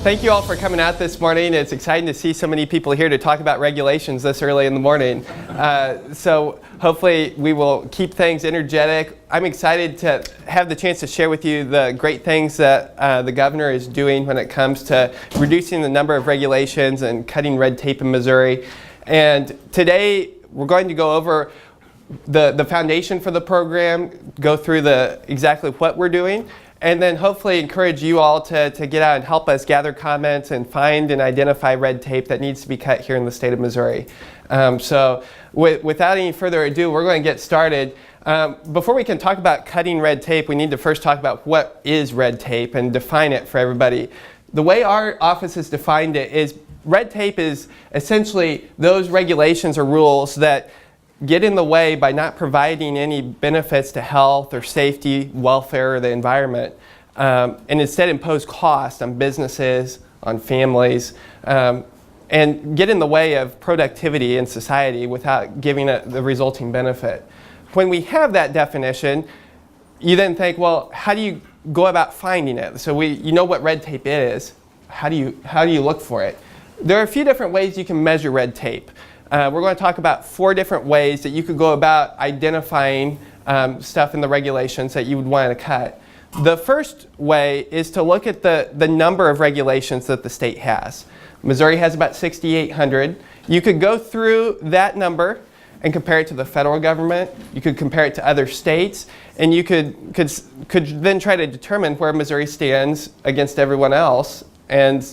Thank you all for coming out this morning. It's exciting to see so many people here to talk about regulations this early in the morning. So hopefully we will keep things energetic. I'm excited to have the chance to share with you the great things that the governor is doing when it comes to reducing the number of regulations and cutting red tape in Missouri. And today we're going to go over the foundation for the program, go through exactly what we're doing, and then hopefully encourage you all to get out and help us gather comments and find and identify red tape that needs to be cut here in the state of Missouri. So without any further ado, we're going to get started. Before we can talk about cutting red tape, we need to first talk about what is red tape and define it for everybody. The way our office has defined it is red tape is essentially those regulations or rules that get in the way by not providing any benefits to health or safety, welfare, or the environment, and instead impose cost on businesses, on families, and get in the way of productivity in society without giving it the resulting benefit. When we have that definition, you then think, well, how do you go about finding it? So you know what red tape is. How do you look for it? There are a few different ways you can measure red tape. We're going to talk about 4 different ways that you could go about identifying stuff in the regulations that you would want to cut. The first way is to look at the number of regulations that the state has. Missouri has about 6,800. You could go through that number and compare it to the federal government. You could compare it to other states, and you could then try to determine where Missouri stands against everyone else and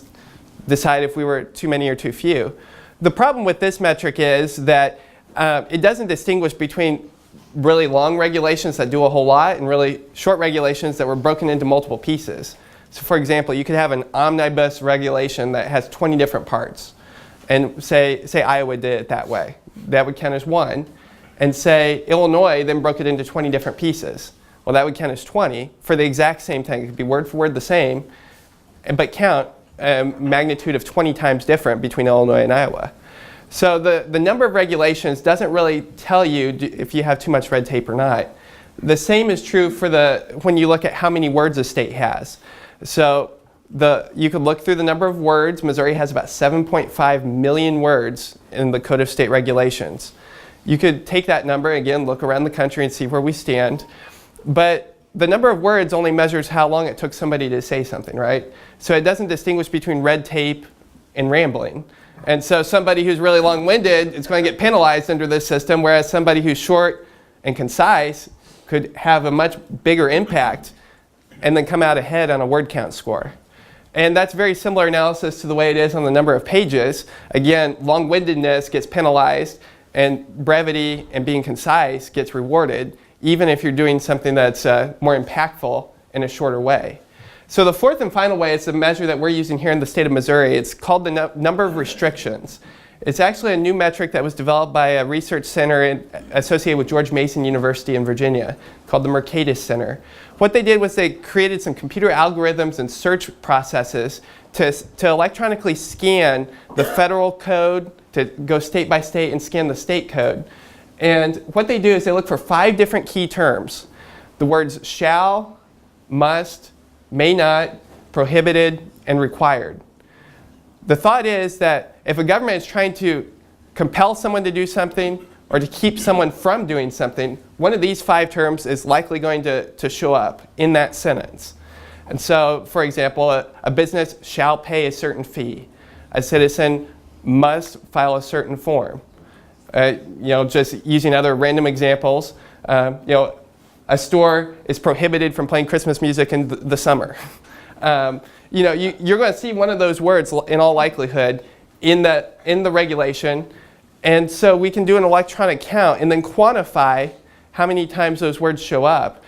decide if we were too many or too few. The problem with this metric is that it doesn't distinguish between really long regulations that do a whole lot and really short regulations that were broken into multiple pieces. So for example, you could have an omnibus regulation that has 20 different parts, and say Iowa did it that way. That would count as one. And say Illinois then broke it into 20 different pieces. Well, that would count as 20 for the exact same thing. It could be word for word the same, but count magnitude of 20 times different between Illinois and Iowa. So the number of regulations doesn't really tell you if you have too much red tape or not. The same is true for when you look at how many words a state has. So you could look through the number of words. Missouri has about 7.5 million words in the Code of State Regulations. You could take that number, again, look around the country and see where we stand. But the number of words only measures how long it took somebody to say something, right? So it doesn't distinguish between red tape and rambling. And so somebody who's really long-winded is going to get penalized under this system, whereas somebody who's short and concise could have a much bigger impact and then come out ahead on a word count score. And that's very similar analysis to the way it is on the number of pages. Again, long-windedness gets penalized, and brevity and being concise gets rewarded, even if you're doing something that's more impactful in a shorter way. So the fourth and final way is the measure that we're using here in the state of Missouri. It's called the number of restrictions. It's actually a new metric that was developed by a research center associated with George Mason University in Virginia called the Mercatus Center. What they did was they created some computer algorithms and search processes to electronically scan the federal code, to go state by state and scan the state code. And what they do is they look for 5 different key terms. The words shall, must, may not, prohibited, and required. The thought is that if a government is trying to compel someone to do something or to keep someone from doing something, one of these 5 terms is likely going to show up in that sentence. And so, for example, a business shall pay a certain fee. A citizen must file a certain form. Just using other random examples, a store is prohibited from playing Christmas music in the summer. You're going to see one of those words in all likelihood in the regulation, and so we can do an electronic count and then quantify how many times those words show up,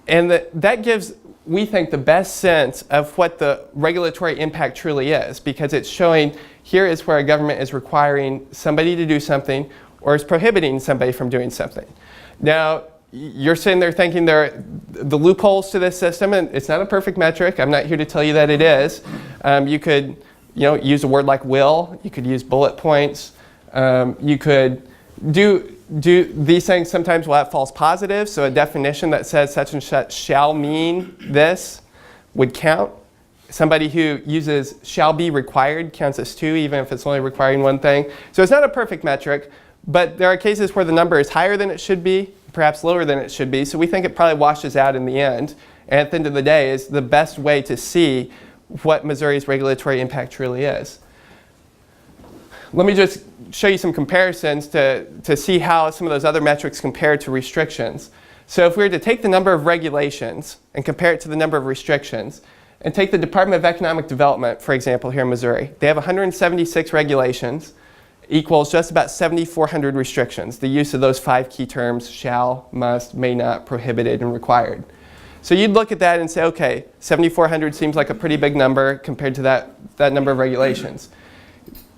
and that gives, we think, the best sense of what the regulatory impact truly is, because it's showing here is where a government is requiring somebody to do something or is prohibiting somebody from doing something. Now, you're sitting there thinking there are the loopholes to this system, and it's not a perfect metric. I'm not here to tell you that it is. You could use a word like will. You could use bullet points. You could do these things. Sometimes will have false positives, so a definition that says such and such shall mean this would count Somebody who uses shall be required counts as 2, even if it's only requiring one thing. So it's not a perfect metric, but there are cases where the number is higher than it should be, perhaps lower than it should be. So we think it probably washes out in the end. And at the end of the day, is the best way to see what Missouri's regulatory impact truly is. Let me just show you some comparisons to see how some of those other metrics compare to restrictions. So if we were to take the number of regulations and compare it to the number of restrictions, and take the Department of Economic Development, for example, here in Missouri. They have 176 regulations, equals just about 7,400 restrictions, the use of those 5 key terms, shall, must, may not, prohibited, and required. So you'd look at that and say, okay, 7,400 seems like a pretty big number compared to that number of regulations.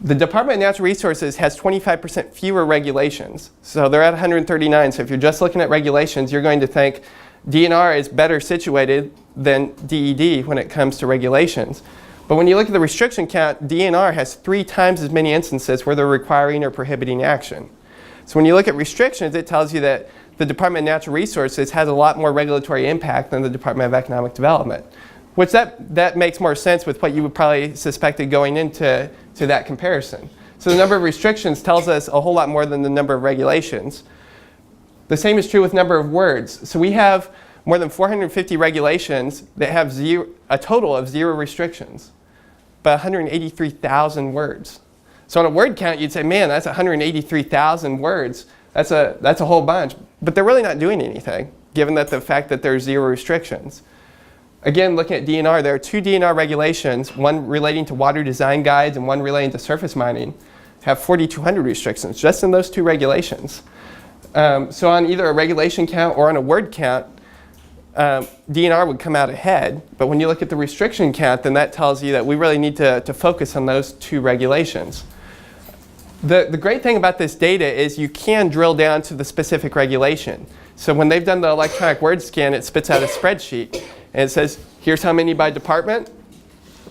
The Department of Natural Resources has 25% fewer regulations. So they're at 139. So if you're just looking at regulations, you're going to think DNR is better situated than DED when it comes to regulations. But when you look at the restriction count, DNR has 3 times as many instances where they're requiring or prohibiting action. So when you look at restrictions, it tells you that the Department of Natural Resources has a lot more regulatory impact than the Department of Economic Development, which that makes more sense with what you would probably suspected going into that comparison. So the number of restrictions tells us a whole lot more than the number of regulations. The same is true with number of words. So we have more than 450 regulations that have a total of 0 restrictions, but 183,000 words. So on a word count, you'd say, man, that's 183,000 words. That's a whole bunch. But they're really not doing anything, given that the fact that there's 0 restrictions. Again, looking at DNR, there are 2 DNR regulations, one relating to water design guides and one relating to surface mining, have 4,200 restrictions just in those 2 regulations. So on either a regulation count or on a word count, DNR would come out ahead. But when you look at the restriction count, then that tells you that we really need to focus on those 2 regulations. The great thing about this data is you can drill down to the specific regulation. So when they've done the electronic word scan, it spits out a spreadsheet. And it says, here's how many by department.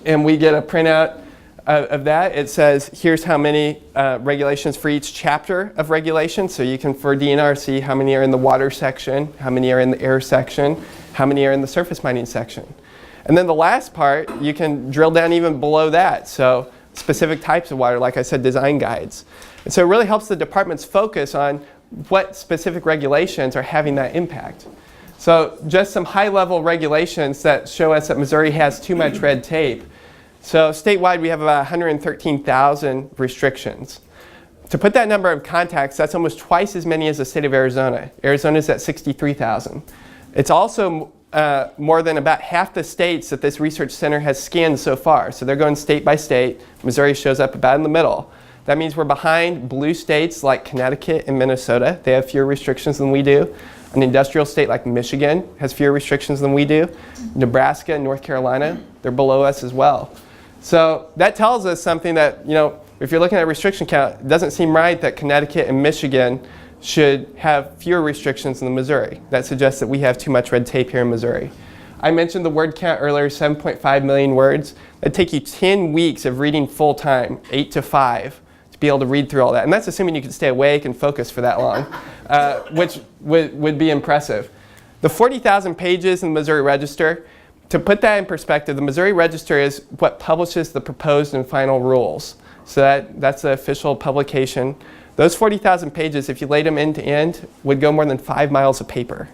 And we get a printout of that. It says, here's how many regulations for each chapter of regulation. So you can, for DNR, see how many are in the water section, how many are in the air section, how many are in the surface mining section. And then the last part, you can drill down even below that. So specific types of water, like I said, design guides. And so it really helps the departments focus on what specific regulations are having that impact. So just some high-level regulations that show us that Missouri has too much red tape. So statewide, we have about 113,000 restrictions. To put that number in context, that's almost twice as many as the state of Arizona. Arizona's at 63,000. It's also more than about half the states that this research center has scanned so far. So they're going state by state. Missouri shows up about in the middle. That means we're behind blue states like Connecticut and Minnesota. They have fewer restrictions than we do. An industrial state like Michigan has fewer restrictions than we do. Nebraska and North Carolina, they're below us as well. So that tells us something that, if you're looking at restriction count, it doesn't seem right that Connecticut and Michigan should have fewer restrictions than Missouri. That suggests that we have too much red tape here in Missouri. I mentioned the word count earlier, 7.5 million words. That'd take you 10 weeks of reading full time, 8 to 5, to be able to read through all that. And that's assuming you can stay awake and focus for that long, which would be impressive. The 40,000 pages in the Missouri Register, to put that in perspective, the Missouri Register is what publishes the proposed and final rules. So that's the official publication. Those 40,000 pages, if you laid them end to end, would go more than 5 miles of paper.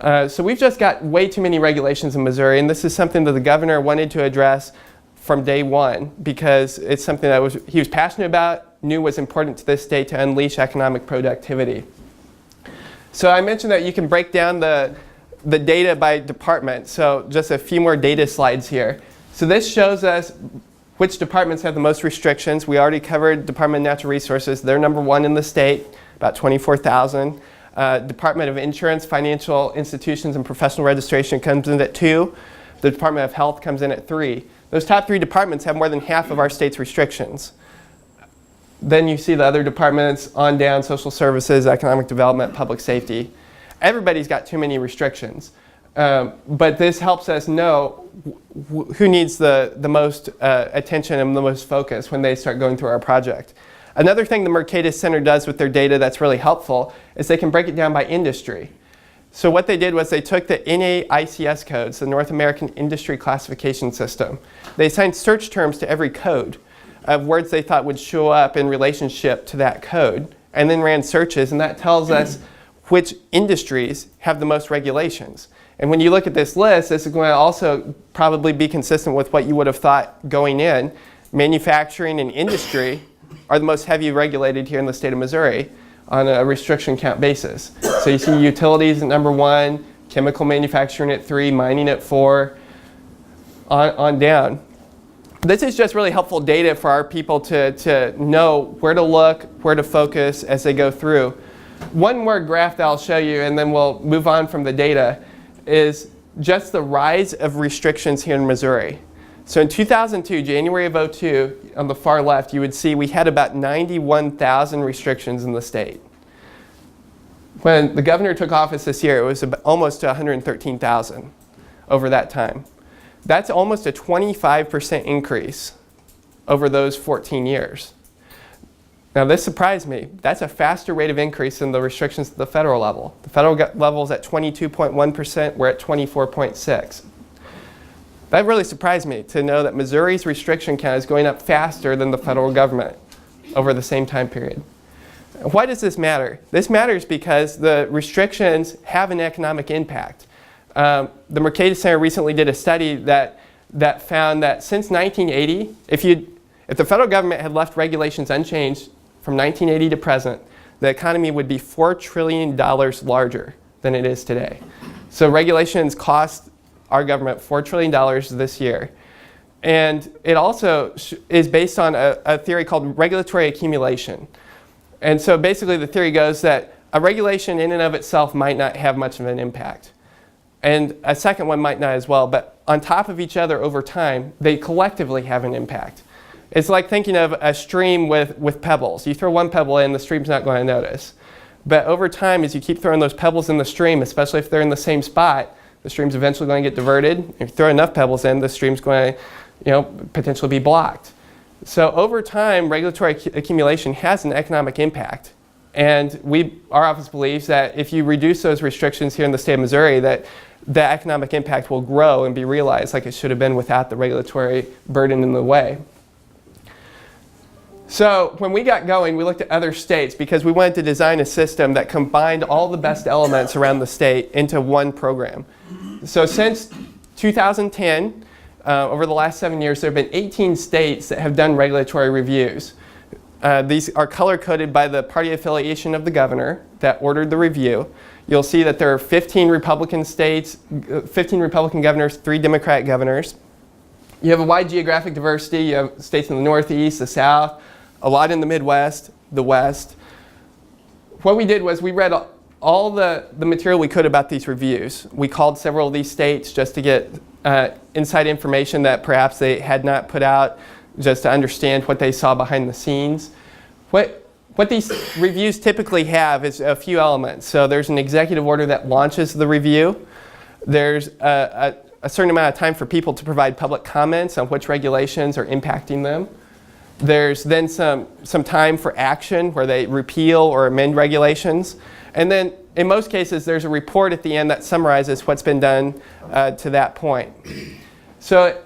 So we've just got way too many regulations in Missouri, and this is something that the governor wanted to address from day one because it's something that he was passionate about, knew was important to this state to unleash economic productivity. So I mentioned that you can break down the data by department. So just a few more data slides here. So this shows us which departments have the most restrictions. We already covered Department of Natural Resources. They're number 1 in the state, about 24,000. Department of Insurance, Financial Institutions, and Professional Registration comes in at 2. The Department of Health comes in at 3. Those top 3 departments have more than half of our state's restrictions. Then you see the other departments on down, social services, economic development, public safety. Everybody's got too many restrictions. But this helps us know who needs the most attention and the most focus when they start going through our project. Another thing the Mercatus Center does with their data that's really helpful is they can break it down by industry. So what they did was they took the NAICS codes, the North American Industry Classification System. They assigned search terms to every code of words they thought would show up in relationship to that code, and then ran searches, and that tells us which industries have the most regulations. And when you look at this list, this is going to also probably be consistent with what you would have thought going in. Manufacturing and industry are the most heavily regulated here in the state of Missouri on a restriction count basis. So you see utilities at number 1, chemical manufacturing at 3, mining at 4, on down. This is just really helpful data for our people to know where to look, where to focus as they go through. One more graph that I'll show you, and then we'll move on from the data, is just the rise of restrictions here in Missouri. So in 2002, January of 2002, on the far left, you would see we had about 91,000 restrictions in the state. When the governor took office this year, it was almost to 113,000 over that time. That's almost a 25% increase over those 14 years. Now this surprised me. That's a faster rate of increase than the restrictions at the federal level. The federal level is at 22.1%, we're at 24.6%. That really surprised me to know that Missouri's restriction count is going up faster than the federal government over the same time period. Why does this matter? This matters because the restrictions have an economic impact. The Mercatus Center recently did a study that found that since 1980, if the federal government had left regulations unchanged from 1980 to present, the economy would be $4 trillion larger than it is today. So regulations cost our government $4 trillion this year. And it also is based on a theory called regulatory accumulation. And so basically the theory goes that a regulation in and of itself might not have much of an impact. And a second one might not as well, but on top of each other over time, they collectively have an impact. It's like thinking of a stream with pebbles. You throw one pebble in, the stream's not going to notice. But over time, as you keep throwing those pebbles in the stream, especially if they're in the same spot, the stream's eventually going to get diverted. If you throw enough pebbles in, the stream's going to potentially be blocked. So over time, regulatory accumulation has an economic impact. And our office believes that if you reduce those restrictions here in the state of Missouri, that the economic impact will grow and be realized like it should have been without the regulatory burden in the way. So when we got going, we looked at other states because we wanted to design a system that combined all the best elements around the state into one program. So since 2010, over the last 7 years, there have been 18 states that have done regulatory reviews. These are color-coded by the party affiliation of the governor that ordered the review. You'll see that there are 15 Republican states, 15 Republican governors, 3 Democratic governors. You have a wide geographic diversity. You have states in the Northeast, the South, a lot in the Midwest, the West. What we did was we read all the material we could about these reviews. We called several of these states just to get inside information that perhaps they had not put out, just to understand what they saw behind the scenes. What these reviews typically have is a few elements. So there's an executive order that launches the review. There's a certain amount of time for people to provide public comments on which regulations are impacting them. There's then some time for action where they repeal or amend regulations. And then in most cases, there's a report at the end that summarizes what's been done to that point. So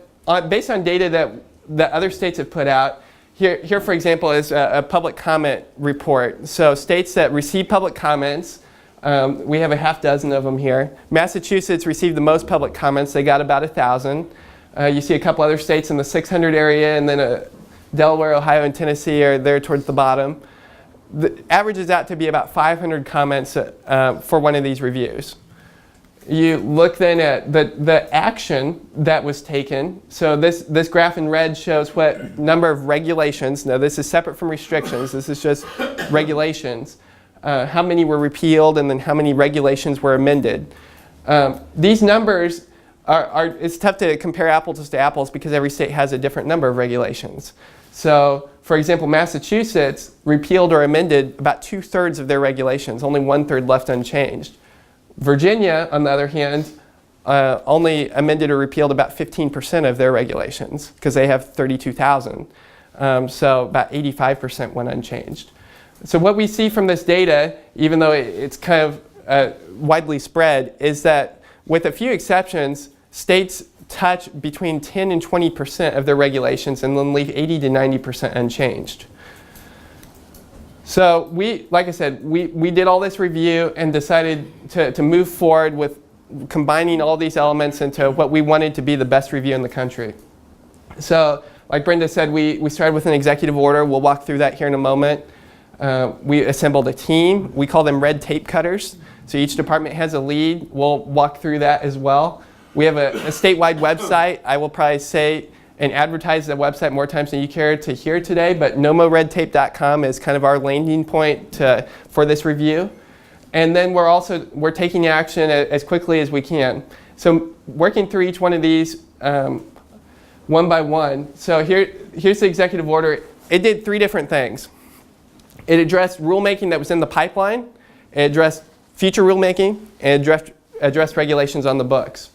based on data that other states have put out, here for example, is a public comment report. So states that receive public comments, we have a half dozen of them here. Massachusetts received the most public comments. They got about 1,000. You see a couple other states in the 600 area, and then Delaware, Ohio, and Tennessee are there towards the bottom. The averages out to be about 500 comments for one of these reviews. You look then at the action that was taken. So this graph in red shows what number of regulations. Now this is separate from restrictions. This is just regulations. How many were repealed and then how many regulations were amended. These numbers it's tough to compare apples to apples because every state has a different number of regulations. So for example, Massachusetts repealed or amended about 2/3 of their regulations, only 1/3 left unchanged. Virginia, on the other hand, only amended or repealed about 15% of their regulations because they have 32,000. So about 85% went unchanged. So what we see from this data, even though it's kind of widely spread, is that with a few exceptions, states touch between 10 and 20% of their regulations and then leave 80 to 90% unchanged. So like I said, we did all this review and decided to move forward with combining all these elements into what we wanted to be the best review in the country. So like Brenda said, we started with an executive order. We'll walk through that here in a moment. We assembled a team. We call them red tape cutters. So each department has a lead. We'll walk through that as well. We have a statewide website. I will probably say and advertise the website more times than you care to hear today, but nomoredtape.com is kind of our landing point for this review. And then we're taking action as quickly as we can. So working through each one of these one by one. So here's the executive order. It did 3 different things. It addressed rulemaking that was in the pipeline, it addressed future rulemaking, and addressed regulations on the books.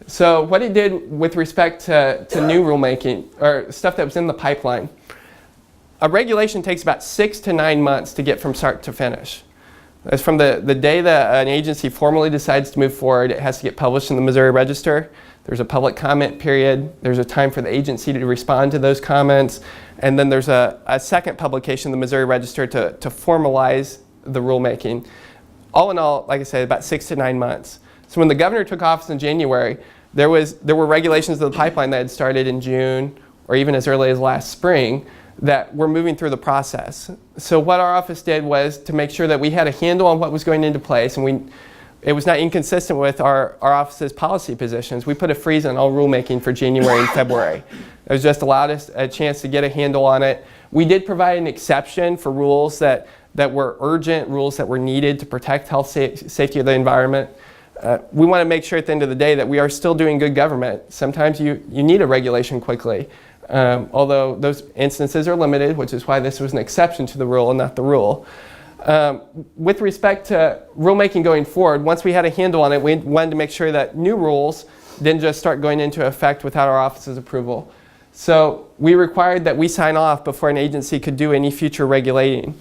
So what it did with respect to new rulemaking, or stuff that was in the pipeline, a regulation takes about 6 to 9 months to get from start to finish. That's from the day that an agency formally decides to move forward. It has to get published in the Missouri Register. There's a public comment period. There's a time for the agency to respond to those comments. And then there's a second publication in the Missouri Register to formalize the rulemaking. All in all, like I said, about 6 to 9 months. So when the governor took office in January, there were regulations of the pipeline that had started in June or even as early as last spring that were moving through the process. So what our office did was to make sure that we had a handle on what was going into place, and it was not inconsistent with our office's policy positions. We put a freeze on all rulemaking for January and February. It was just allowed us a chance to get a handle on it. We did provide an exception for rules that were urgent, rules that were needed to protect health, safety of the environment. We want to make sure at the end of the day that we are still doing good government. Sometimes you need a regulation quickly, although those instances are limited, which is why this was an exception to the rule and not the rule. With respect to rulemaking going forward, once we had a handle on it, we wanted to make sure that new rules didn't just start going into effect without our office's approval. So we required that we sign off before an agency could do any future regulating.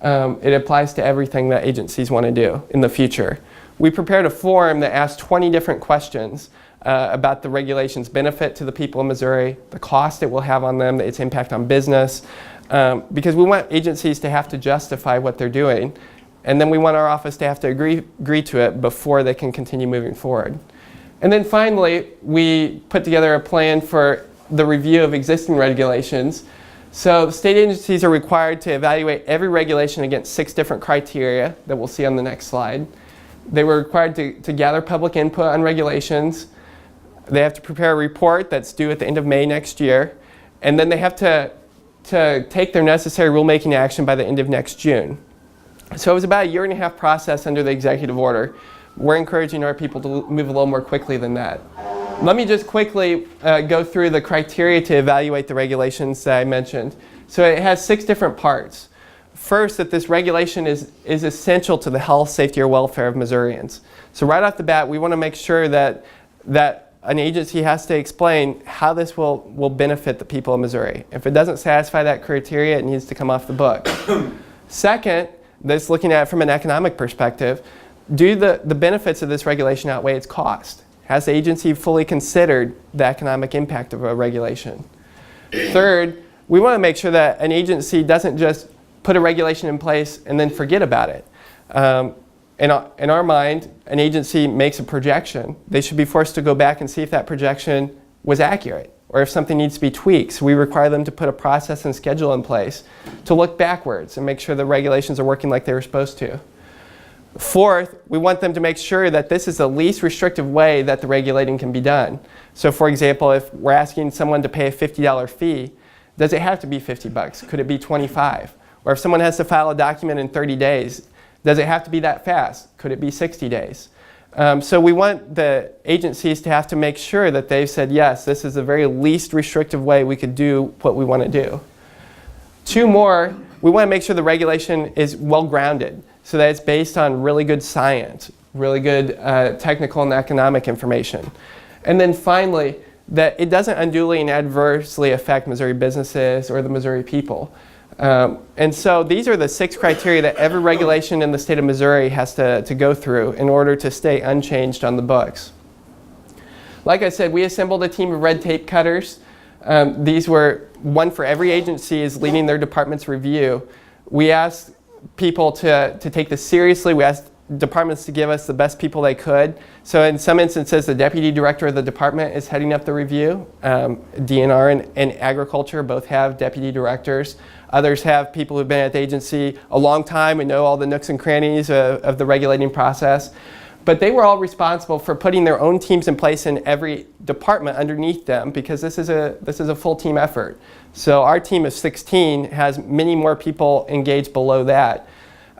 It applies to everything that agencies want to do in the future. We prepared a form that asked 20 different questions about the regulation's benefit to the people of Missouri, the cost it will have on them, its impact on business, because we want agencies to have to justify what they're doing, and then we want our office to have to agree to it before they can continue moving forward. And then finally, we put together a plan for the review of existing regulations. So state agencies are required to evaluate every regulation against 6 different criteria that we'll see on the next slide. They were required to gather public input on regulations. They have to prepare a report that's due at the end of May next year. And then they have to take their necessary rulemaking action by the end of next June. So it was about a 1.5-year process under the executive order. We're encouraging our people to move a little more quickly than that. Let me just quickly go through the criteria to evaluate the regulations that I mentioned. So it has 6 different parts. First, that this regulation is essential to the health, safety, or welfare of Missourians. So right off the bat, we want to make sure that an agency has to explain how this will benefit the people of Missouri. If it doesn't satisfy that criteria, it needs to come off the book. Second, that's looking at it from an economic perspective. Do the benefits of this regulation outweigh its cost? Has the agency fully considered the economic impact of a regulation? Third, we want to make sure that an agency doesn't just put a regulation in place and then forget about it. In our mind, an agency makes a projection. They should be forced to go back and see if that projection was accurate or if something needs to be tweaked. So we require them to put a process and schedule in place to look backwards and make sure the regulations are working like they were supposed to. Fourth, we want them to make sure that this is the least restrictive way that the regulating can be done. So for example, if we're asking someone to pay a $50 fee, does it have to be $50? Could it be $25? Or if someone has to file a document in 30 days, does it have to be that fast? Could it be 60 days? So we want the agencies to have to make sure that they've said, yes, this is the very least restrictive way we could do what we want to do. 2 more, we want to make sure the regulation is well-grounded so that it's based on really good science, really good technical and economic information. And then finally, that it doesn't unduly and adversely affect Missouri businesses or the Missouri people. And so these are the 6 criteria that every regulation in the state of Missouri has to go through in order to stay unchanged on the books. Like I said, we assembled a team of red tape cutters. These were one for every agency is leading their department's review. We asked people to take this seriously. We asked departments to give us the best people they could. So in some instances, the deputy director of the department is heading up the review. DNR and agriculture both have deputy directors. Others have people who've been at the agency a long time and know all the nooks and crannies of the regulating process. But they were all responsible for putting their own teams in place in every department underneath them, because this is a full team effort. So our team of 16 has many more people engaged below that.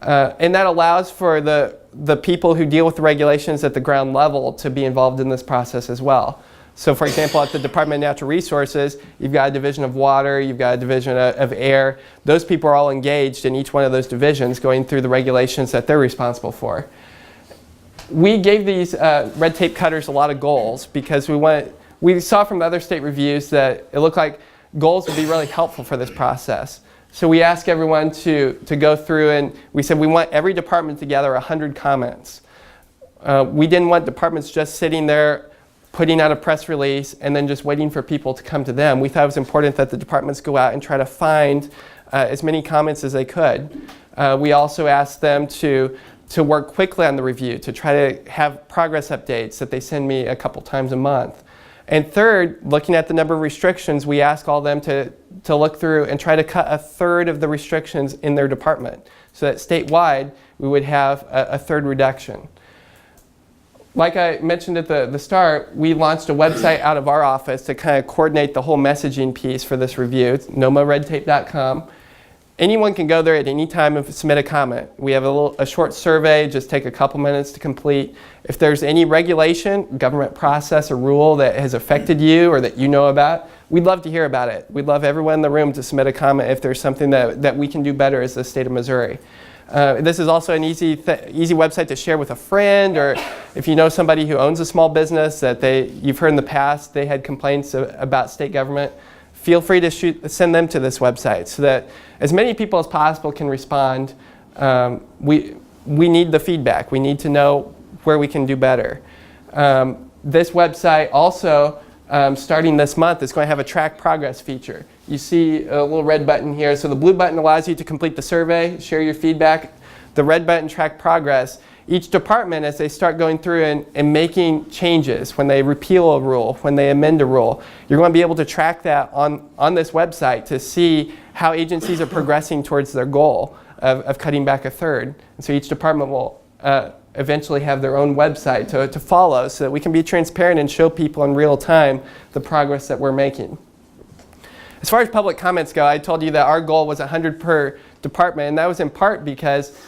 And that allows for the people who deal with the regulations at the ground level to be involved in this process as well. So for example, at the Department of Natural Resources, you've got a division of water, you've got a division of air. Those people are all engaged in each one of those divisions, going through the regulations that they're responsible for. We gave these red tape cutters a lot of goals because we saw from the other state reviews that it looked like goals would be really helpful for this process. So we asked everyone to go through, and we said we want every department to gather 100 comments. We didn't want departments just sitting there putting out a press release and then just waiting for people to come to them. We thought it was important that the departments go out and try to find as many comments as they could. We also asked them to work quickly on the review, to try to have progress updates that they send me a couple times a month. And third, looking at the number of restrictions, we ask all them to look through and try to cut a third of the restrictions in their department, so that statewide we would have a third reduction. Like I mentioned at the start, we launched a website out of our office to kind of coordinate the whole messaging piece for this review. It's nomaredtape.com. Anyone can go there at any time and submit a comment. We have a short survey, just take a couple minutes to complete. If there's any regulation, government process, or rule that has affected you or that you know about, we'd love to hear about it. We'd love everyone in the room to submit a comment if there's something that we can do better as the state of Missouri. This is also an easy website to share with a friend, or if you know somebody who owns a small business that you've heard in the past they had complaints about state government. Feel free to send them to this website so that as many people as possible can respond. We need the feedback. We need to know where we can do better. This website also, starting this month, is going to have a track progress feature. You see a little red button here. So the blue button allows you to complete the survey, share your feedback. The red button, track progress. Each department, as they start going through and making changes, when they repeal a rule, when they amend a rule, you're going to be able to track that on this website to see how agencies are progressing towards their goal of cutting back a third. And so each department will eventually have their own website to follow, so that we can be transparent and show people in real time the progress that we're making. As far as public comments go, I told you that our goal was 100 per department, and that was in part because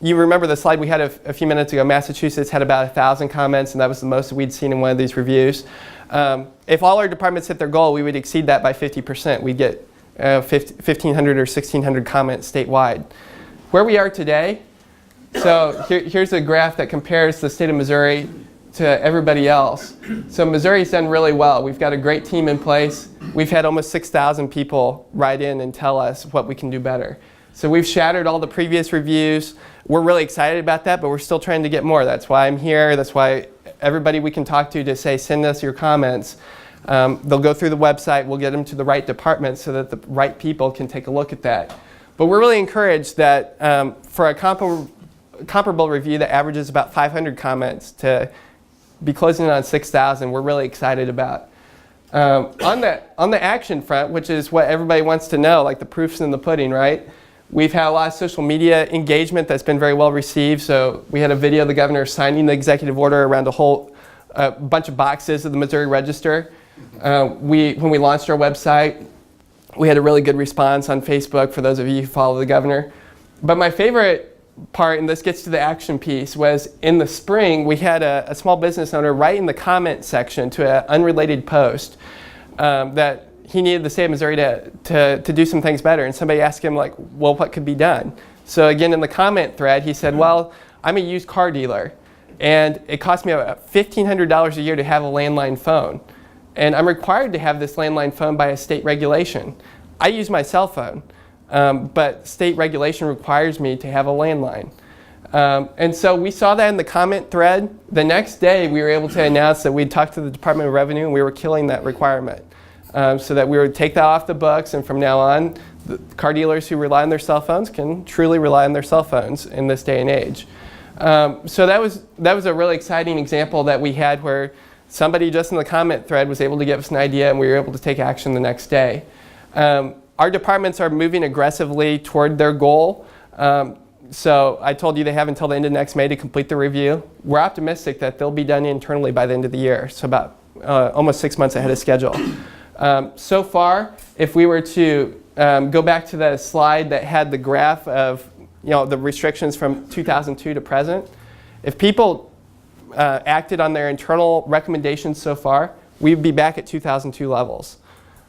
you remember the slide we had a few minutes ago. Massachusetts had about 1,000 comments, and that was the most we'd seen in one of these reviews. If all our departments hit their goal, we would exceed that by 50%. We'd get 1,500 or 1,600 comments statewide. Where we are today, so here's a graph that compares the state of Missouri to everybody else. So Missouri's done really well. We've got a great team in place. We've had almost 6,000 people write in and tell us what we can do better. So we've shattered all the previous reviews. We're really excited about that, but we're still trying to get more. That's why I'm here. That's why everybody we can talk to say, send us your comments. They'll go through the website. We'll get them to the right department so that the right people can take a look at that. But we're really encouraged that for a comparable review that averages about 500 comments to be closing on 6,000, we're really excited about. On the action front, which is what everybody wants to know, like the proof's in the pudding, right? We've had a lot of social media engagement that's been very well received. So we had a video of the governor signing the executive order around a whole bunch of boxes of the Missouri Register. When we launched our website, we had a really good response on Facebook for those of you who follow the governor. But my favorite part, and this gets to the action piece, was in the spring we had a small business owner write in the comment section to an unrelated post that he needed the state of Missouri to do some things better. And somebody asked him, like, well, what could be done? So again, in the comment thread, he said, well, I'm a used car dealer, and it costs me about $1,500 a year to have a landline phone. And I'm required to have this landline phone by a state regulation. I use my cell phone. but state regulation requires me to have a landline. And so we saw that in the comment thread. The next day, we were able to announce that we'd talked to the Department of Revenue and we were killing that requirement. So that we would take that off the books, and from now on, the car dealers who rely on their cell phones can truly rely on their cell phones in this day and age. So that was a really exciting example that we had where somebody just in the comment thread was able to give us an idea and we were able to take action the next day. Our departments are moving aggressively toward their goal. So I told you they have until the end of next May to complete the review. We're optimistic that they'll be done internally by the end of the year, so about almost 6 months ahead of schedule. So far, if we were to go back to the slide that had the graph of the restrictions from 2002 to present, if people acted on their internal recommendations so far, we'd be back at 2002 levels.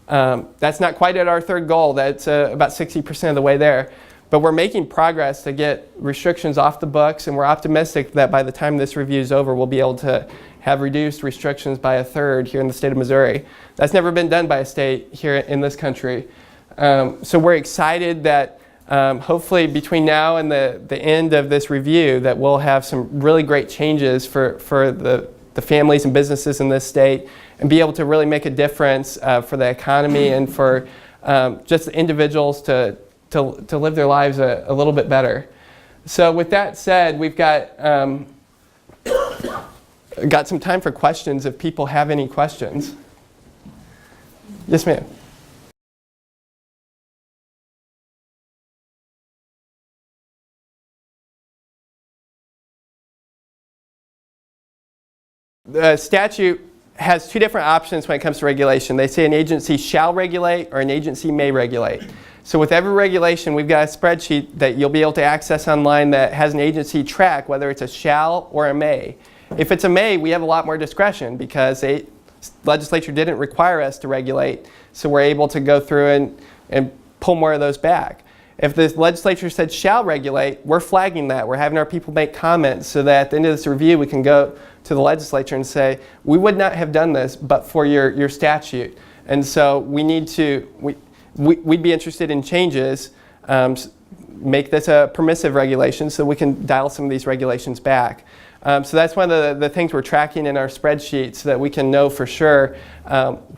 That's not quite at our third goal. That's about 60% of the way there. But we're making progress to get restrictions off the books, and we're optimistic that by the time this review is over, we'll be able to have reduced restrictions by a third here in the state of Missouri. That's never been done by a state here in this country. So we're excited that hopefully between now and the end of this review that we'll have some really great changes for the families and businesses in this state and be able to really make a difference for the economy and for just the individuals to live their lives a little bit better. So with that said, we've got some time for questions if people have any questions. Yes, ma'am. The statute has two different options when it comes to regulation. They say an agency shall regulate or an agency may regulate. So with every regulation, we've got a spreadsheet that you'll be able to access online that has an agency track whether it's a shall or a may. If it's a may, we have a lot more discretion because the legislature didn't require us to regulate, so we're able to go through and pull more of those back. If the legislature said shall regulate, we're flagging that. We're having our people make comments so that at the end of this review we can go to the legislature and say, we would not have done this but for your statute. And so we need to, we'd be interested in changes, make this a permissive regulation so we can dial some of these regulations back. So that's one of the things we're tracking in our spreadsheet so that we can know for sure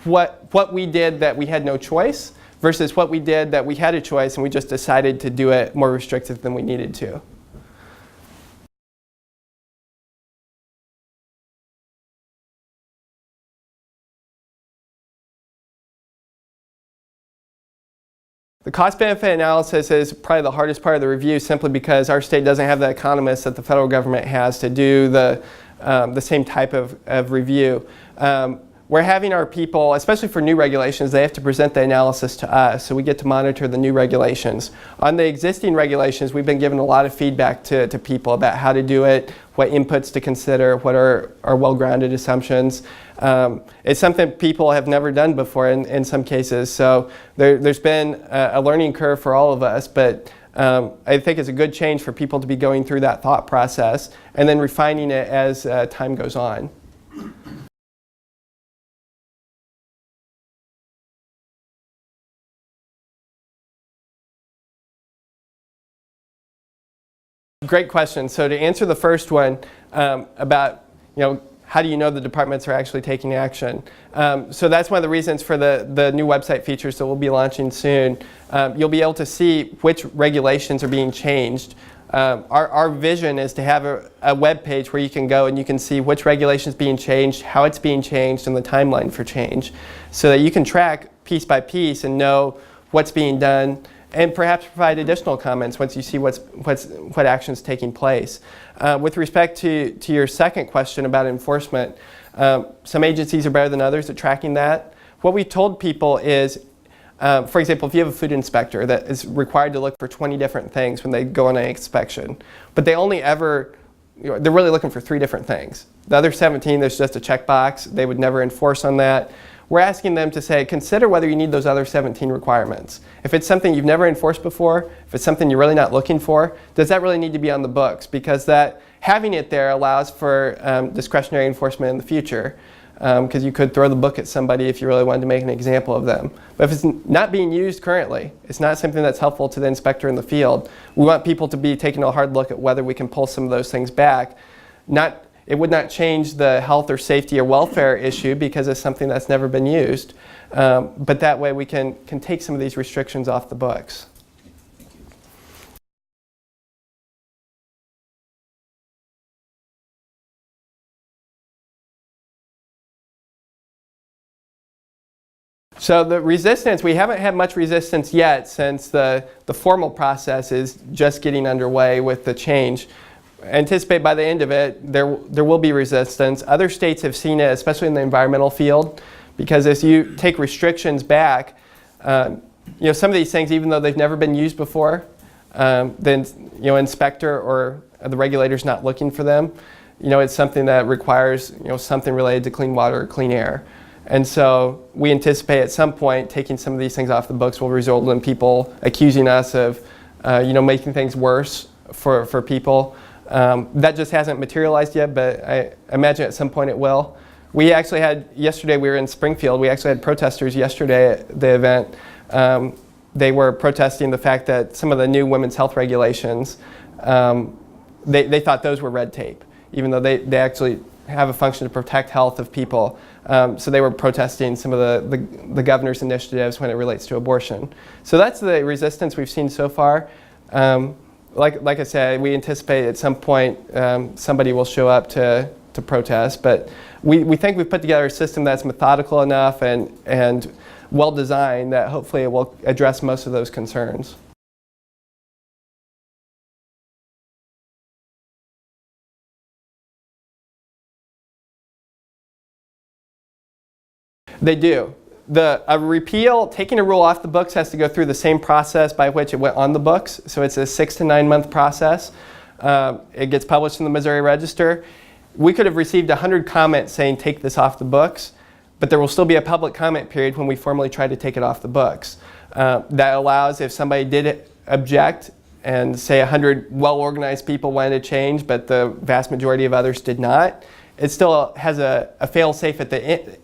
what we did that we had no choice versus what we did that we had a choice and we just decided to do it more restrictive than we needed to. The cost-benefit analysis is probably the hardest part of the review simply because our state doesn't have the economists that the federal government has to do the same type of review. We're having our people, especially for new regulations, they have to present the analysis to us, so we get to monitor the new regulations. On the existing regulations, we've been given a lot of feedback to people about how to do it, what inputs to consider, what are well-grounded assumptions. It's something people have never done before in some cases, so there's been a learning curve for all of us, but I think it's a good change for people to be going through that thought process and then refining it as time goes on. Great question. So to answer the first one about how do you know the departments are actually taking action? So that's one of the reasons for the new website features that we'll be launching soon. You'll be able to see which regulations are being changed. Our vision is to have a web page where you can go and you can see which regulation is being changed, how it's being changed, and the timeline for change, so that you can track piece by piece and know what's being done and perhaps provide additional comments once you see what action's taking place. With respect to your second question about enforcement, some agencies are better than others at tracking that. What we told people is, for example, if you have a food inspector that is required to look for 20 different things when they go on an inspection, but they only ever, they're really looking for 3 different things. The other 17, there's just a checkbox. They would never enforce on that. We're asking them to say, consider whether you need those other 17 requirements. If it's something you've never enforced before, if it's something you're really not looking for, does that really need to be on the books? Because having it there allows for discretionary enforcement in the future. because you could throw the book at somebody if you really wanted to make an example of them. But if it's not being used currently, it's not something that's helpful to the inspector in the field, we want people to be taking a hard look at whether we can pull some of those things back. It would not change the health or safety or welfare issue because it's something that's never been used. But that way we can take some of these restrictions off the books. So the resistance, we haven't had much resistance yet since the formal process is just getting underway with the change. Anticipate by the end of it, there will be resistance. Other states have seen it, especially in the environmental field, because as you take restrictions back, some of these things, even though they've never been used before, then inspector or the regulator's not looking for them. It's something that requires something related to clean water or clean air. And so we anticipate at some point taking some of these things off the books will result in people accusing us of making things worse for people. That just hasn't materialized yet, but I imagine at some point it will. We actually had, yesterday we were in Springfield, we actually had protesters yesterday at the event. They were protesting the fact that some of the new women's health regulations, they thought those were red tape, even though they actually have a function to protect health of people. So they were protesting some of the governor's initiatives when it relates to abortion. So that's the resistance we've seen so far. Like I said, we anticipate at some point somebody will show up to protest, but we think we've put together a system that's methodical enough and well designed that hopefully it will address most of those concerns. They do. A repeal, taking a rule off the books has to go through the same process by which it went on the books. So it's a 6 to 9 month process. It gets published in the Missouri Register. We could have received 100 comments saying take this off the books, but there will still be a public comment period when we formally try to take it off the books. That allows, if somebody did object and say 100 well-organized people wanted to change, but the vast majority of others did not, it still has a fail-safe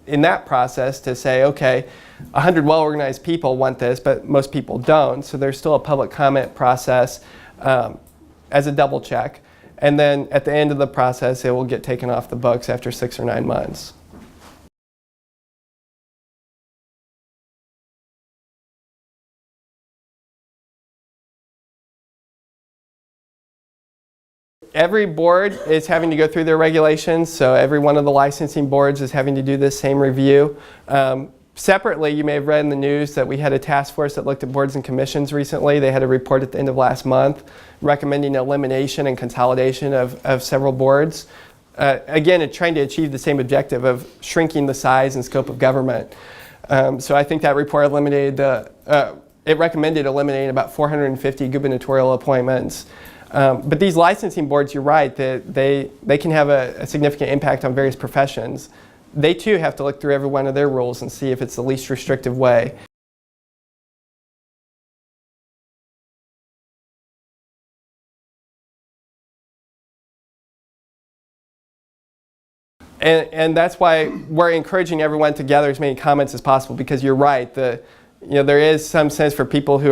in that process to say, okay, 100 well-organized people want this, but most people don't. So there's still a public comment process as a double check. And then at the end of the process, it will get taken off the books after 6 or 9 months. Every board is having to go through their regulations, so every one of the licensing boards is having to do this same review. Separately, you may have read in the news that we had a task force that looked at boards and commissions recently. They had a report at the end of last month recommending elimination and consolidation of several boards. Again, it's trying to achieve the same objective of shrinking the size and scope of government. So I think that report it recommended eliminating about 450 gubernatorial appointments. But these licensing boards, you're right, they can have a significant impact on various professions. They too have to look through every one of their rules and see if it's the least restrictive way. And that's why we're encouraging everyone to gather as many comments as possible, because you're right, there is some sense for people who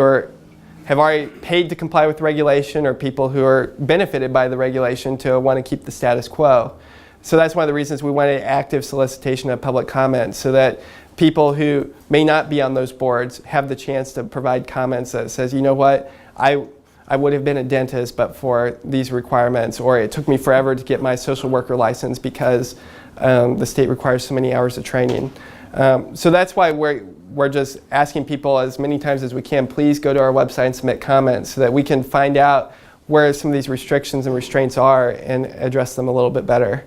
have already paid to comply with regulation or people who are benefited by the regulation to want to keep the status quo. So that's one of the reasons we want an active solicitation of public comments, so that people who may not be on those boards have the chance to provide comments that says, you know what, I would have been a dentist but for these requirements, or it took me forever to get my social worker license because the state requires so many hours of training. So that's why we're just asking people as many times as we can, please go to our website and submit comments so that we can find out where some of these restrictions and restraints are and address them a little bit better.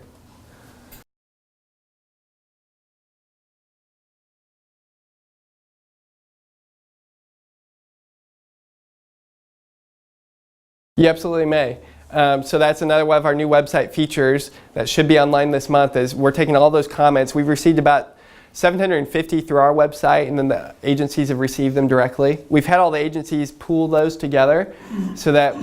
You absolutely may. So that's another one of our new website features that should be online this month, is we're taking all those comments. We've received about 750 through our website, and then the agencies have received them directly. We've had all the agencies pool those together so that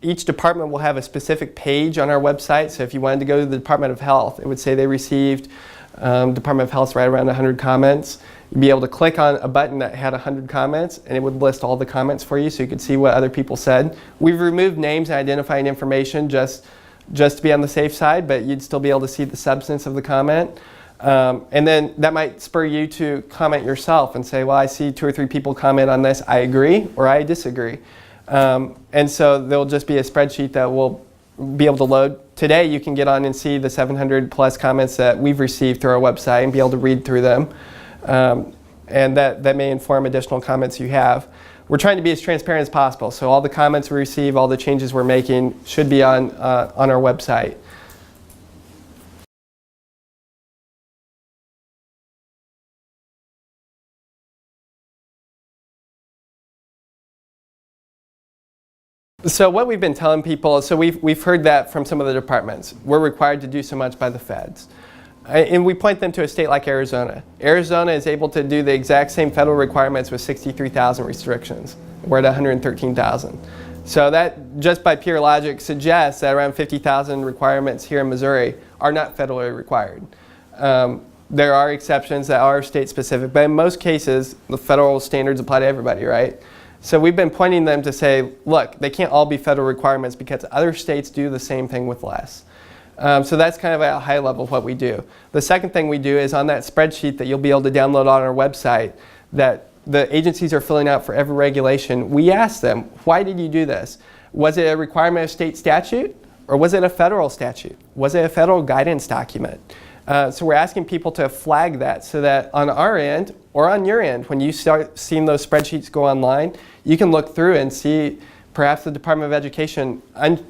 each department will have a specific page on our website. So if you wanted to go to the Department of Health, it would say they received Department of Health's right around 100 comments. You'd be able to click on a button that had 100 comments, and it would list all the comments for you so you could see what other people said. We've removed names and identifying information just to be on the safe side, but you'd still be able to see the substance of the comment. And then that might spur you to comment yourself and say, well, I see 2 or 3 people comment on this, I agree or I disagree. And so there'll just be a spreadsheet that will be able to load. Today you can get on and see the 700 plus comments that we've received through our website and be able to read through them. And that may inform additional comments you have. We're trying to be as transparent as possible, so all the comments we receive, all the changes we're making should be on our website. So what we've been telling people, so we've heard that from some of the departments. We're required to do so much by the feds. And we point them to a state like Arizona. Arizona is able to do the exact same federal requirements with 63,000 restrictions. We're at 113,000. So that, just by pure logic, suggests that around 50,000 requirements here in Missouri are not federally required. There are exceptions that are state specific, but in most cases, the federal standards apply to everybody, right? So we've been pointing them to say, look, they can't all be federal requirements because other states do the same thing with less. So that's kind of at a high level what we do. The second thing we do is on that spreadsheet that you'll be able to download on our website that the agencies are filling out for every regulation, we ask them, why did you do this? Was it a requirement of state statute or was it a federal statute? Was it a federal guidance document? So we're asking people to flag that so that on our end or on your end, when you start seeing those spreadsheets go online, you can look through and see perhaps the Department of Education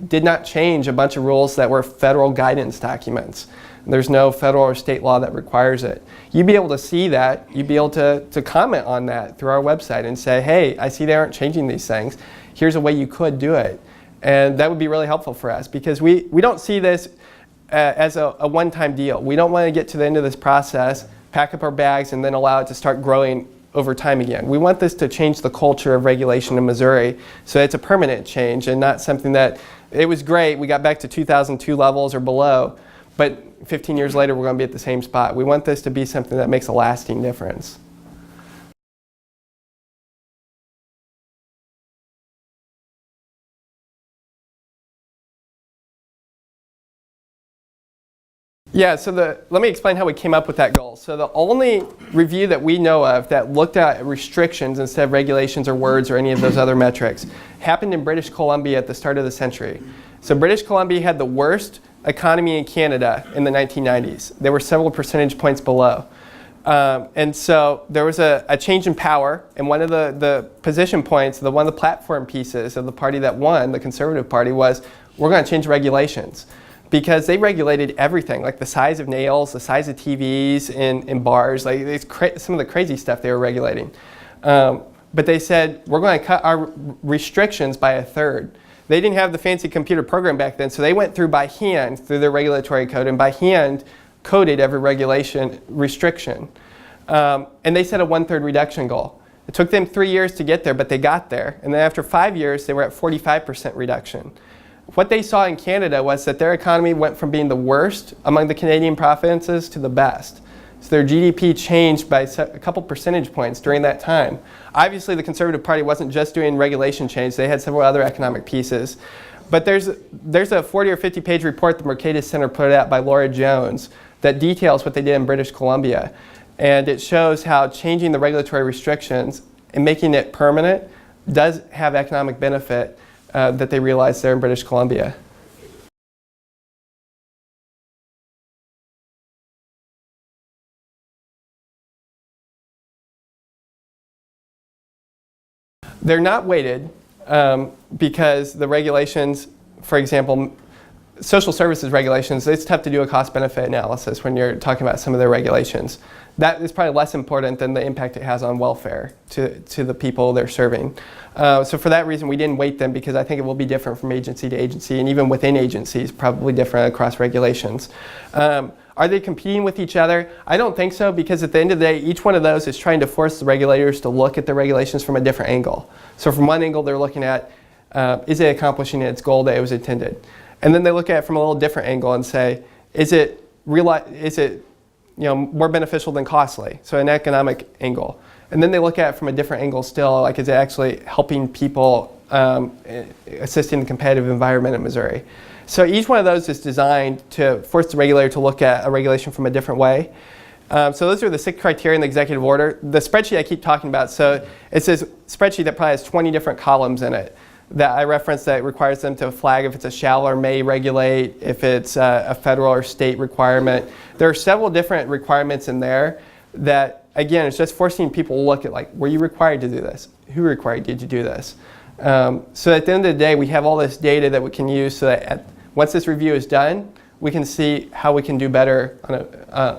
did not change a bunch of rules that were federal guidance documents. There's no federal or state law that requires it. You'd be able to see that. You'd be able to comment on that through our website and say, hey, I see they aren't changing these things. Here's a way you could do it. And that would be really helpful for us because we don't see this as a one-time deal. We don't want to get to the end of this process, pack up our bags, and then allow it to start growing over time again. We want this to change the culture of regulation in Missouri so it's a permanent change and not something that, it was great, we got back to 2002 levels or below, but 15 years later we're going to be at the same spot. We want this to be something that makes a lasting difference. Yeah, so let me explain how we came up with that goal. So the only review that we know of that looked at restrictions instead of regulations or words or any of those other metrics happened in British Columbia at the start of the century. So British Columbia had the worst economy in Canada in the 1990s. They were several percentage points below. And so there was a change in power, and one of the position points, one of the platform pieces of the party that won, the Conservative Party, was we're going to change regulations. Because they regulated everything, like the size of nails, the size of TVs in bars, like some of the crazy stuff they were regulating. But they said, we're going to cut our restrictions by 1/3. They didn't have the fancy computer program back then, so they went through by hand, through their regulatory code, and by hand coded every regulation restriction. And they set a 1/3 reduction goal. It took them 3 years to get there, but they got there. And then after 5 years, they were at 45% reduction. What they saw in Canada was that their economy went from being the worst among the Canadian provinces to the best. So their GDP changed by a couple percentage points during that time. Obviously, the Conservative Party wasn't just doing regulation change. They had several other economic pieces. But there's a 40 or 50 page report the Mercatus Center put out by Laura Jones that details what they did in British Columbia. And it shows how changing the regulatory restrictions and making it permanent does have economic benefit that they realized there in British Columbia. They're not weighted because the regulations, for example, social services regulations, it's tough to do a cost-benefit analysis when you're talking about some of their regulations. That is probably less important than the impact it has on welfare to the people they're serving. So for that reason, we didn't weight them because I think it will be different from agency to agency, and even within agencies, probably different across regulations. Are they competing with each other? I don't think so, because at the end of the day, each one of those is trying to force the regulators to look at the regulations from a different angle. So from one angle, they're looking at, is it accomplishing its goal that it was intended? And then they look at it from a little different angle and say, is it more beneficial than costly? So an economic angle. And then they look at it from a different angle still, like is it actually helping people, assisting the competitive environment in Missouri? So each one of those is designed to force the regulator to look at a regulation from a different way. So those are the 6 criteria in the executive order. The spreadsheet I keep talking about, so it's this spreadsheet that probably has 20 different columns in it that I referenced that requires them to flag if it's a shall or may regulate, if it's a federal or state requirement. There are several different requirements in there that, again, it's just forcing people to look at, like, were you required to do this? Who required you to do this? So at the end of the day, we have all this data that we can use so that once this review is done, we can see how we can do better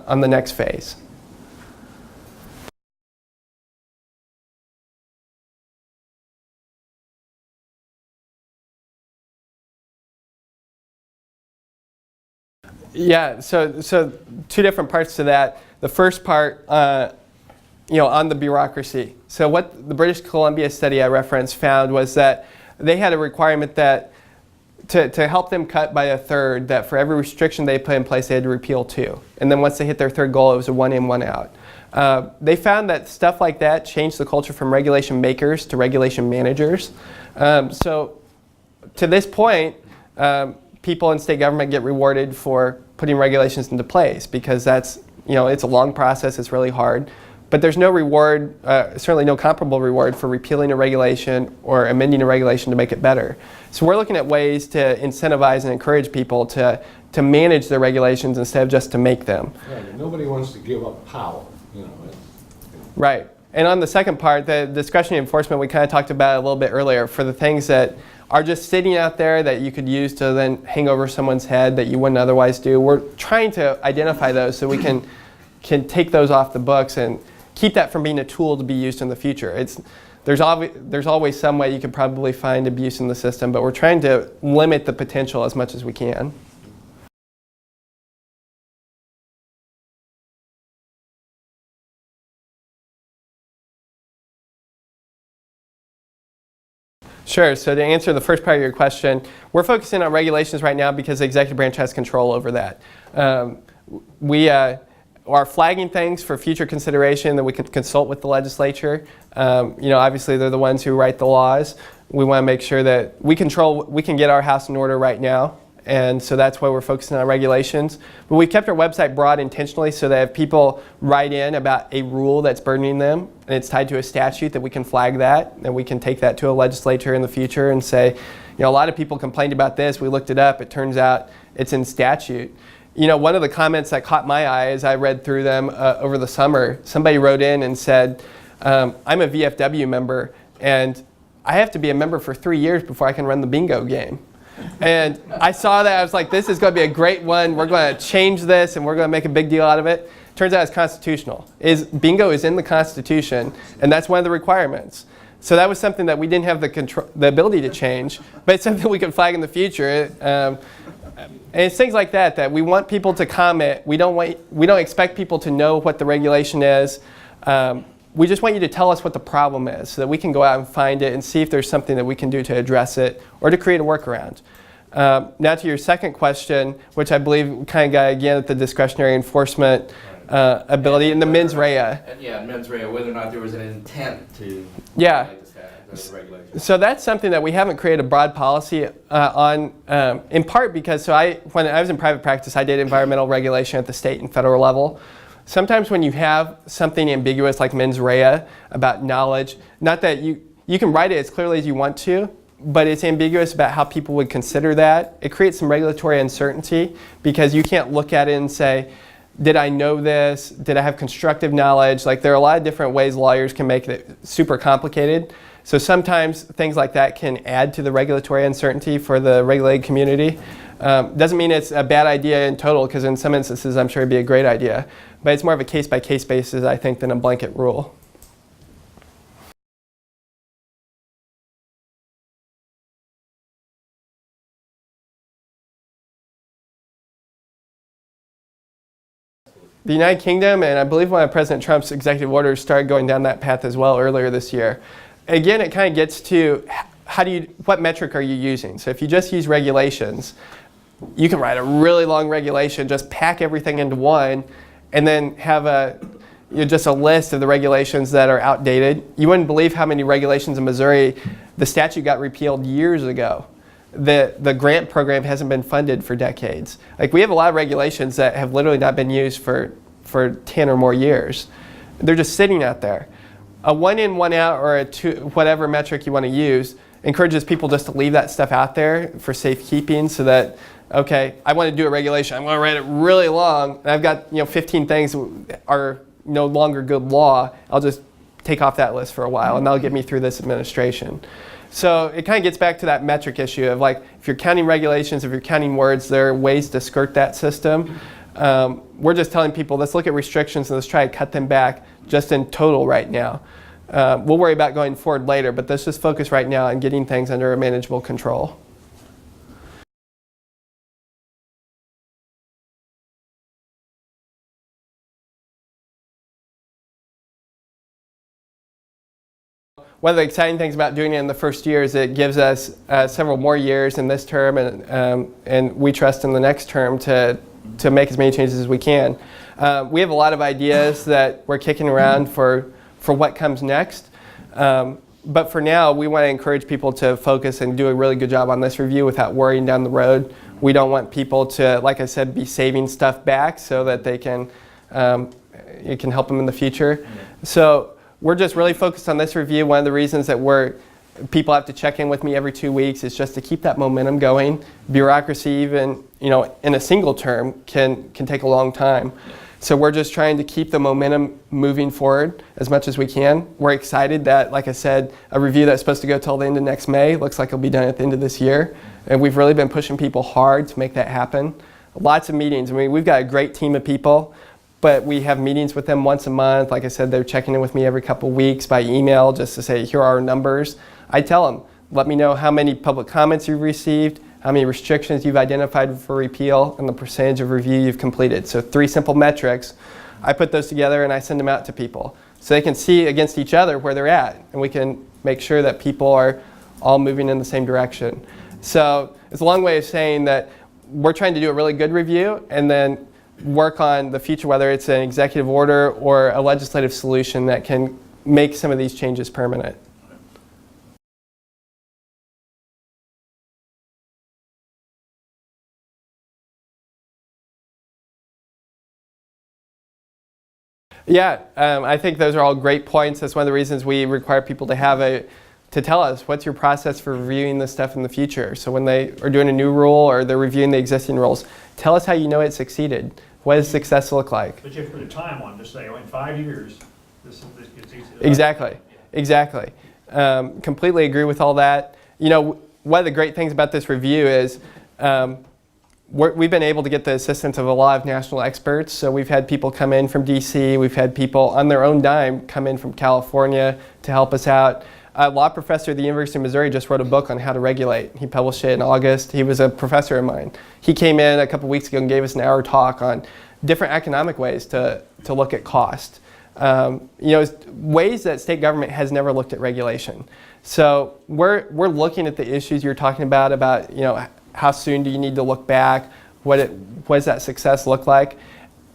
on the next phase. Yeah, so 2 different parts to that. The first part, on the bureaucracy. So what the British Columbia study I referenced found was that they had a requirement that to help them cut by 1/3, that for every restriction they put in place, they had to repeal 2. And then once they hit their 3rd goal, it was a 1 in, 1 out. They found that stuff like that changed the culture from regulation makers to regulation managers. So to this point, people in state government get rewarded for putting regulations into place, because that's, it's a long process, it's really hard. But there's no reward, certainly no comparable reward for repealing a regulation or amending a regulation to make it better. So we're looking at ways to incentivize and encourage people to manage their regulations instead of just to make them. Right, and nobody wants to give up power, Right. And on the second part, the discretionary enforcement, we kind of talked about it a little bit earlier, for the things that are just sitting out there that you could use to then hang over someone's head that you wouldn't otherwise do. We're trying to identify those so we can take those off the books and keep that from being a tool to be used in the future. There's always some way you could probably find abuse in the system, but we're trying to limit the potential as much as we can. Sure. So to answer the first part of your question, we're focusing on regulations right now because the executive branch has control over that. We are flagging things for future consideration that we can consult with the legislature. Obviously they're the ones who write the laws. We want to make sure that we can get our house in order right now. And so that's why we're focusing on regulations. But we kept our website broad intentionally so that if people write in about a rule that's burdening them and it's tied to a statute, that we can flag that and we can take that to a legislature in the future and say, a lot of people complained about this. We looked it up. It turns out it's in statute. One of the comments that caught my eye as I read through them over the summer, somebody wrote in and said, I'm a VFW member and I have to be a member for 3 years before I can run the bingo game. And I saw that, I was like, this is going to be a great one. We're going to change this and we're going to make a big deal out of it. Turns out it's constitutional. Bingo is in the Constitution, and that's one of the requirements. So that was something that we didn't have the ability to change, but it's something we can flag in the future. And it's things like that we want people to comment. We don't expect people to know what the regulation is. We just want you to tell us what the problem is so that we can go out and find it and see if there's something that we can do to address it or to create a workaround. Now to your second question, which I believe kind of got again at the discretionary enforcement ability in the mens rea. Yeah, mens rea, whether or not there was an intent to violate the regulation. So that's something that we haven't created a broad policy on, in part because when I was in private practice, I did environmental regulation at the state and federal level. Sometimes when you have something ambiguous like mens rea about knowledge, not that you can write it as clearly as you want to, but it's ambiguous about how people would consider that. It creates some regulatory uncertainty because you can't look at it and say, did I know this? Did I have constructive knowledge? Like there are a lot of different ways lawyers can make it super complicated. So sometimes things like that can add to the regulatory uncertainty for the regulated community. Doesn't mean it's a bad idea in total, because in some instances I'm sure it'd be a great idea. But it's more of a case-by-case basis, I think, than a blanket rule. The United Kingdom, and I believe one of President Trump's executive orders started going down that path as well earlier this year. Again, it kind of gets to what metric are you using? So if you just use regulations, you can write a really long regulation, just pack everything into one, and then have just a list of the regulations that are outdated. You wouldn't believe how many regulations in Missouri, the statute got repealed years ago. The grant program hasn't been funded for decades. Like, we have a lot of regulations that have literally not been used for 10 or more years. They're just sitting out there. A 1 in, 1 out, or a 2, whatever metric you want to use, encourages people just to leave that stuff out there for safekeeping, so that, okay, I want to do a regulation, I'm going to write it really long, and I've got 15 things that are no longer good law. I'll just take off that list for a while, and that'll get me through this administration. So it kind of gets back to that metric issue of, like, if you're counting regulations, if you're counting words, there are ways to skirt that system. We're just telling people, let's look at restrictions and let's try to cut them back just in total right now. We'll worry about going forward later, but let's just focus right now on getting things under a manageable control. One of the exciting things about doing it in the first year is it gives us several more years in this term, and we trust in the next term to make as many changes as we can. We have a lot of ideas that we're kicking around for what comes next. But for now, we want to encourage people to focus and do a really good job on this review without worrying down the road. We don't want people to, like I said, be saving stuff back so that it can help them in the future. So we're just really focused on this review. One of the reasons that people have to check in with me every 2 weeks is just to keep that momentum going. Bureaucracy, even in a single term, can take a long time. So we're just trying to keep the momentum moving forward as much as we can. We're excited that, like I said, a review that's supposed to go till the end of next May looks like it'll be done at the end of this year. And we've really been pushing people hard to make that happen. Lots of meetings. I mean, we've got a great team of people, but we have meetings with them once a month. Like I said, they're checking in with me every couple weeks by email just to say, here are our numbers. I tell them, let me know how many public comments you've received, how many restrictions you've identified for repeal, and the percentage of review you've completed. So 3 simple metrics. I put those together and I send them out to people so they can see against each other where they're at, and we can make sure that people are all moving in the same direction. So it's a long way of saying that we're trying to do a really good review and then work on the future, whether it's an executive order or a legislative solution that can make some of these changes permanent. Yeah, I think those are all great points. That's one of the reasons we require people to tell us what's your process for reviewing this stuff in the future. So when they are doing a new rule or they're reviewing the existing rules, tell us how you know it succeeded. What does success look like? But you have to put a time on to say, in 5 years, this gets easy. Exactly. Completely agree with all that. One of the great things about this review is we've been able to get the assistance of a lot of national experts. So we've had people come in from DC, we've had people on their own dime come in from California to help us out. A law professor at the University of Missouri just wrote a book on how to regulate. He published it in August. He was a professor of mine. He came in a couple weeks ago and gave us an hour talk on different economic ways to look at cost. Ways that state government has never looked at regulation. So we're looking at the issues you're talking about how soon do you need to look back? What does that success look like?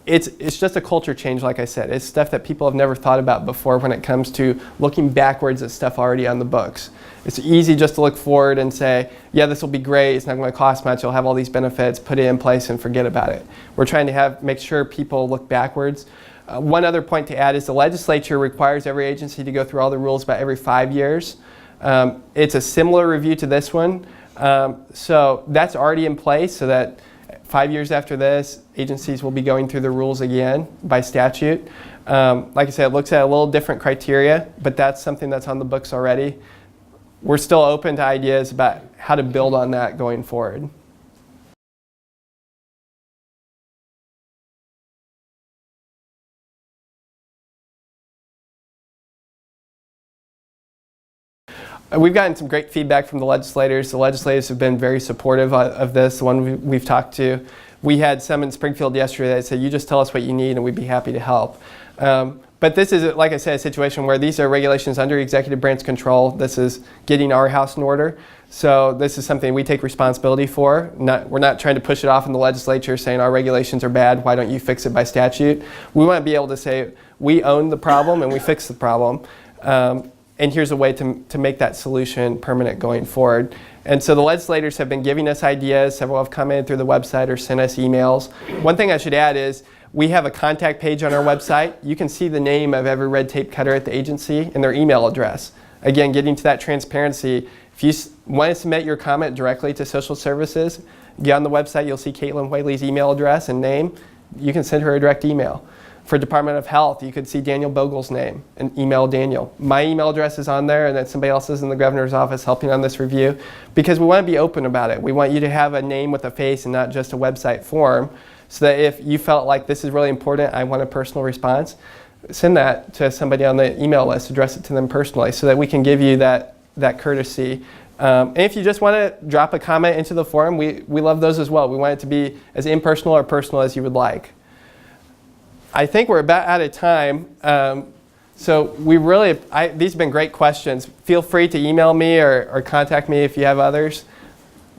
It's just a culture change, like I said. It's stuff that people have never thought about before when it comes to looking backwards at stuff already on the books. It's easy just to look forward and say, yeah, this will be great, it's not going to cost much, you'll have all these benefits, put it in place and forget about it. We're trying to make sure people look backwards. One other point to add is the legislature requires every agency to go through all the rules about every 5 years. It's a similar review to this one. So that's already in place so that 5 years after this, agencies will be going through the rules again by statute. Like I said, it looks at a little different criteria, but that's something that's on the books already. We're still open to ideas about how to build on that going forward. We've gotten some great feedback from the legislators. The legislators have been very supportive of this, the one we've talked to. We had some in Springfield yesterday that said, you just tell us what you need and we'd be happy to help. But this is, like I said, a situation where these are regulations under executive branch control. This is getting our house in order. So this is something we take responsibility for. We're not trying to push it off in the legislature saying our regulations are bad, why don't you fix it by statute? We want to be able to say we own the problem and we fix the problem. And here's a way to make that solution permanent going forward. And so the legislators have been giving us ideas. Several have commented through the website or sent us emails. One thing I should add is we have a contact page on our website. You can see the name of every red tape cutter at the agency and their email address. Again, getting to that transparency. If you want to submit your comment directly to social services, get on the website, you'll see Caitlin Whaley's email address and name. You can send her a direct email. For Department of Health, you could see Daniel Bogle's name and email Daniel. My email address is on there, and then somebody else is in the governor's office helping on this review, because we want to be open about it. We want you to have a name with a face and not just a website form, so that if you felt like this is really important, I want a personal response, send that to somebody on the email list, address it to them personally, so that we can give you that courtesy. And if you just want to drop a comment into the forum, we love those as well. We want it to be as impersonal or personal as you would like. I think we're about out of time. So these have been great questions. Feel free to email me or contact me if you have others.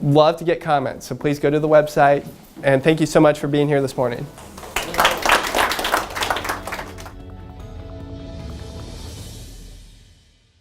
Love to get comments, so please go to the website. And thank you so much for being here this morning.